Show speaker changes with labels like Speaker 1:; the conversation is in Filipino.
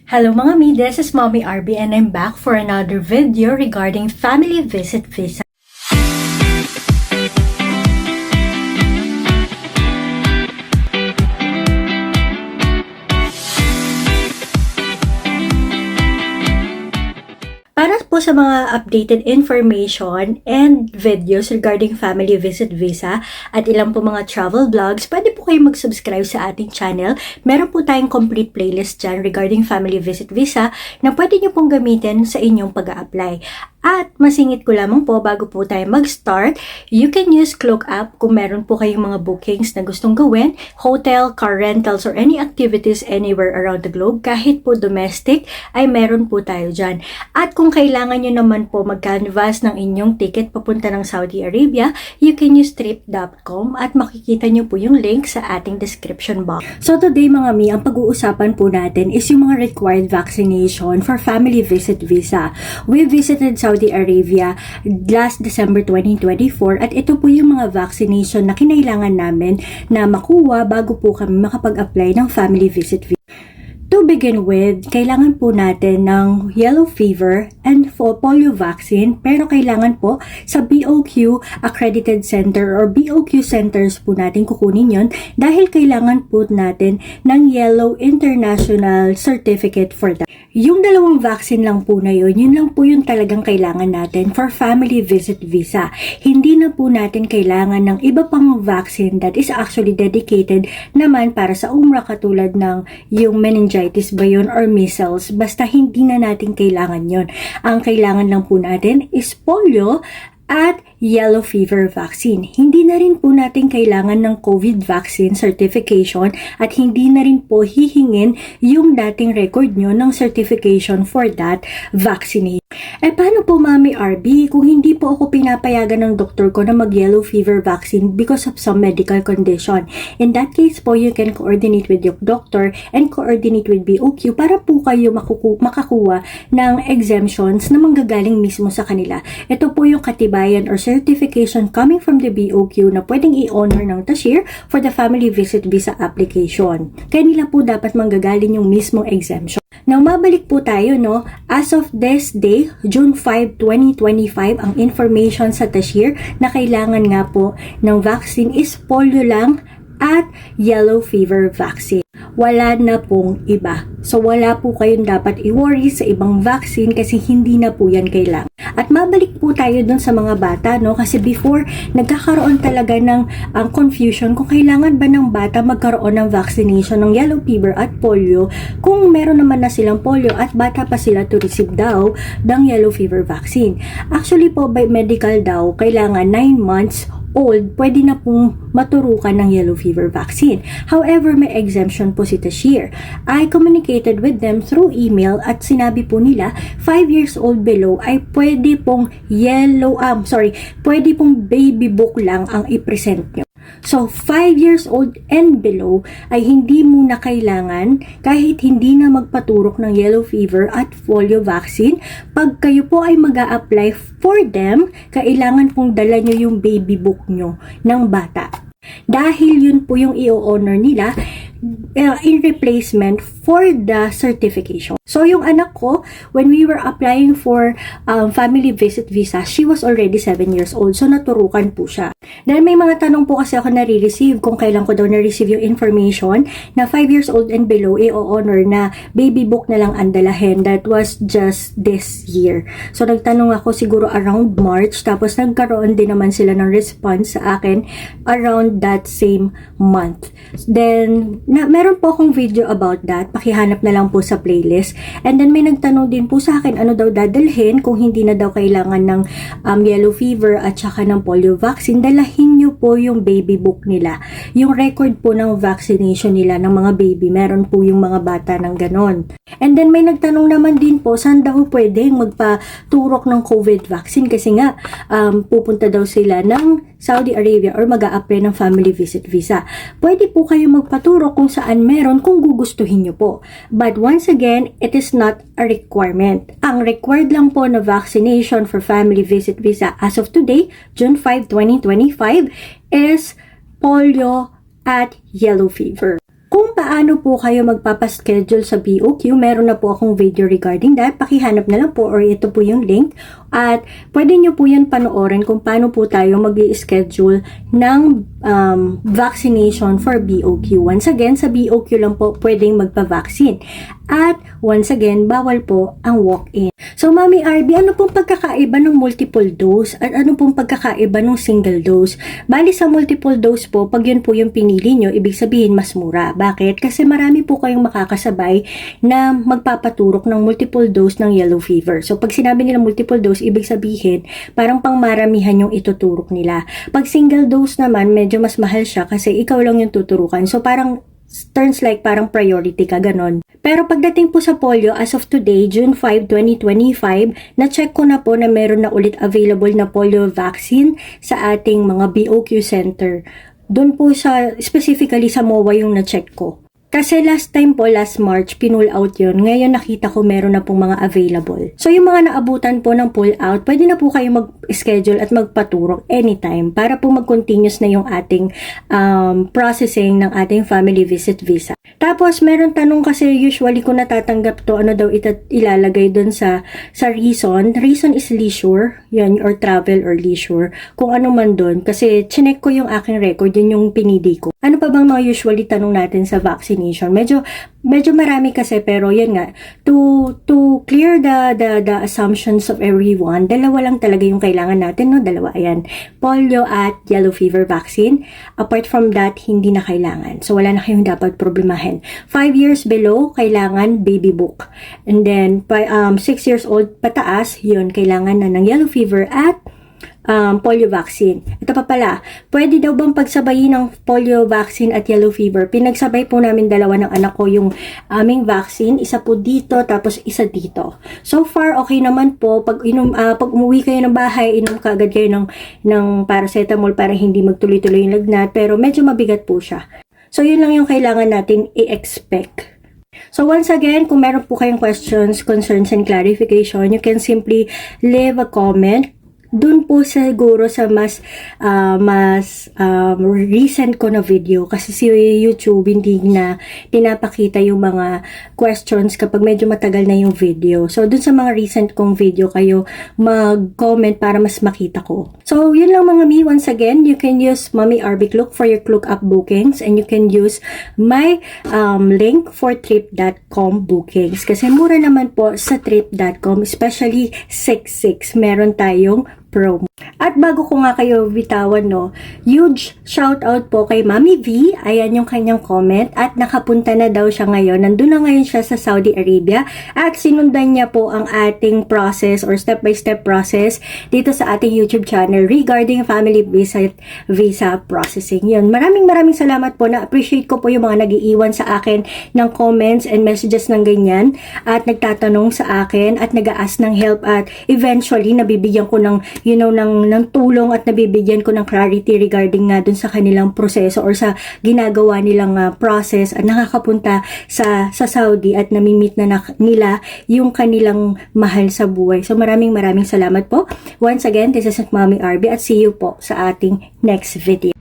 Speaker 1: Hello mga mi, this is Mommy RB and I'm back for another video regarding family visit visa. Para po sa mga updated information and videos regarding family visit visa at ilang po mga travel vlogs, pwede po kayo mag-subscribe sa ating channel. Meron po tayong complete playlist dyan regarding family visit visa na pwede nyo pong gamitin sa inyong pag-a-apply. At masingit ko lamang po bago po tayo mag-start, you can use Klook app kung meron po kayong mga bookings na gustong gawin, hotel, car rentals, or any activities anywhere around the globe, kahit po domestic, ay meron po tayo dyan. At kung kailangan nyo naman po mag-canvas ng inyong ticket papunta ng Saudi Arabia, you can use trip.com at makikita nyo po yung link sa ating description box. So today mga mi, ang pag-uusapan po natin is yung mga required vaccination for family visit visa. We visited Saudi Arabia last December 2024 at ito po yung mga vaccination na kinailangan namin na makuha bago po kami makapag-apply ng family visit visa. To begin with, kailangan po natin ng yellow fever and polio vaccine, pero kailangan po sa BOQ accredited center or BOQ centers po natin kukunin yon dahil kailangan po natin ng yellow international certificate for that. Yung dalawang vaccine lang po na yun lang po yung talagang kailangan natin for family visit visa. Hindi na po natin kailangan ng iba pang vaccine that is actually dedicated naman para sa umrah katulad ng yung meningitis ba yun or measles. Basta hindi na natin kailangan yon. Ang kailangan lang po natin is polio at yellow fever vaccine. Hindi na rin po natin kailangan ng COVID vaccine certification at hindi na rin po hihingin yung dating record nyo ng certification for that vaccination. Paano po Mami RB kung hindi po ako pinapayagan ng doktor ko na mag-yellow fever vaccine because of some medical condition? In that case po, you can coordinate with your doctor and coordinate with BOQ para po kayo makakuha ng exemptions na manggagaling mismo sa kanila. Ito po yung katibayan or certification coming from the BOQ na pwedeng i-honor ng cashier for the family visit visa application. Kaya nila po dapat manggagaling yung mismong exemption. Now, mabalik po tayo, no? As of this day, June 5, 2025, ang information sa cashier na kailangan nga po ng vaccine is polio lang at yellow fever vaccine. Wala na pong iba. So, wala po kayong dapat i-worry sa ibang vaccine kasi hindi na po yan kailangan. At mabalik po tayo dun sa mga bata, no? Kasi before, nagkakaroon talaga ng confusion kung kailangan ba ng bata magkaroon ng vaccination ng yellow fever at polio kung meron naman na silang polio at bata pa sila to receive daw ng yellow fever vaccine. Actually po, by medical daw, kailangan 9 months old, pwede na pong maturukan ng yellow fever vaccine. However, may exemption po si cashier. I communicated with them through email at sinabi po nila 5 years old below ay pwede pong pwede pong baby book lang ang i-present nyo. So, 5 years old and below ay hindi muna kailangan kahit hindi na magpaturok ng yellow fever at polio vaccine. Pag kayo po ay mag-a-apply for them, kailangan pong dala nyo yung baby book nyo ng bata. Dahil yun po yung i-honor nila in replacement for the certification. So, yung anak ko, when we were applying for family visit visa, she was already 7 years old. So, naturukan po siya. Dahil may mga tanong po kasi ako na-receive kung kailan ko daw na-receive yung information na 5 years old and below, i-honor na baby book na lang ang dalahin. That was just this year. So, nagtanong ako siguro around March, tapos nagkaroon din naman sila ng response sa akin around that same month. Then, meron po akong video about that. Pakihanap na lang po sa playlist. And then may nagtanong din po sa akin ano daw dadalhin kung hindi na daw kailangan ng yellow fever at saka ng polio vaccine. Dalahin nyo po yung baby book nila. Yung record po ng vaccination nila ng mga baby. Meron po yung mga bata ng ganon. And then may nagtanong naman din po saan daw pwedeng magpaturok ng COVID vaccine kasi nga pupunta daw sila ng Saudi Arabia or mag-a-apply ng family visit visa. Pwede po kayo magpaturok kung saan meron kung gugustuhin nyo po. But once again, it is not a requirement. Ang required lang po na vaccination for family visit visa as of today, June 5, 2025, is polio at yellow fever. Kung paano po kayo magpapaschedule sa BOQ, meron na po akong video regarding that. Pakihanap na lang po or ito po yung link. At pwede nyo po yan panoorin kung paano po tayo mag-i-schedule ng vaccination for BOQ. Once again, sa BOQ lang po pwedeng magpa-vaccine. At once again, bawal po ang walk-in. So, Mami RB, ano pong pagkakaiba ng multiple dose at ano pong pagkakaiba ng single dose? Bali sa multiple dose po, pag yun po yung pinili nyo, ibig sabihin mas mura. Bakit? Kasi marami po kayong makakasabay na magpapaturok ng multiple dose ng yellow fever. So, pag sinabi nila multiple dose, ibig sabihin, parang pangmaramihan yung ituturok nila. Pag single dose naman, medyo mas mahal siya kasi ikaw lang yung tuturukan. So, parang turns like parang priority ka, ganon. Pero pagdating po sa polio, as of today, June 5, 2025, na-check ko na po na meron na ulit available na polio vaccine sa ating mga BOQ center. Doon po sa, specifically sa MOA yung na-check ko. Kasi last time po, last March, pinull out yun. Ngayon nakita ko meron na pong mga available. So yung mga naabutan po ng pull out, pwede na po kayo mag-schedule at magpaturok anytime para po mag-continuous na yung ating processing ng ating family visit visa. Tapos meron tanong kasi usually kung natatanggap to, ano daw ilalagay dun sa reason. Reason is leisure, yun, or travel or leisure. Kung ano man dun. Kasi chinek ko yung aking record, yun yung pinili ko. Ano pa bang mga usually tanong natin sa vaccine? Medyo marami kasi, pero yan nga, to clear the assumptions of everyone, dalawa lang talaga yung kailangan natin, no? Dalawa, ayan, polio at yellow fever vaccine. Apart from that, hindi na kailangan. So wala na kayong dapat problemahin. 5 years below, kailangan baby book. And then 6 years old pataas, yun, kailangan na ng yellow fever at polio vaccine. Ito pa pala, pwede daw bang pagsabayin ng polio vaccine at yellow fever? Pinagsabay po namin dalawa ng anak ko yung aming vaccine, isa po dito, tapos isa dito. So far, okay naman po. Pag umuwi kayo ng bahay, inom kaagad kayo ng paracetamol para hindi magtuloy-tuloy yung lagnat, pero medyo mabigat po siya. So yun lang yung kailangan natin i-expect. So once again, kung meron po kayong questions, concerns, and clarification, you can simply leave a comment dun po siguro sa mas recent ko na video, kasi si YouTube hindi na pinapakita yung mga questions kapag medyo matagal na yung video. So dun sa mga recent kong video kayo mag-comment para mas makita ko. So yun lang mga mi. Once again, you can use Mommy RB Klook for your Klook app bookings, and you can use my link for trip.com bookings kasi mura naman po sa trip.com, especially 6/6 meron tayong promo. At bago ko nga kayo bitawan, no, huge shout out po kay Mami V. Ayan yung kanyang comment at nakapunta na daw siya ngayon. Nandun na ngayon siya sa Saudi Arabia at sinundan niya po ang ating process or step-by-step process dito sa ating YouTube channel regarding family visa processing. Yun, maraming salamat po. Na-appreciate ko po yung mga nag-iiwan sa akin ng comments and messages ng ganyan at nagtatanong sa akin at nag-a-ask ng help at eventually nabibigyan ko ng ng tulong at nabibigyan ko ng clarity regarding nga dun sa kanilang proseso or sa ginagawa nilang process at nakakapunta sa Saudi at namimit na nila yung kanilang mahal sa buhay. So maraming salamat po. Once again, this is Mommy RB at see you po sa ating next video.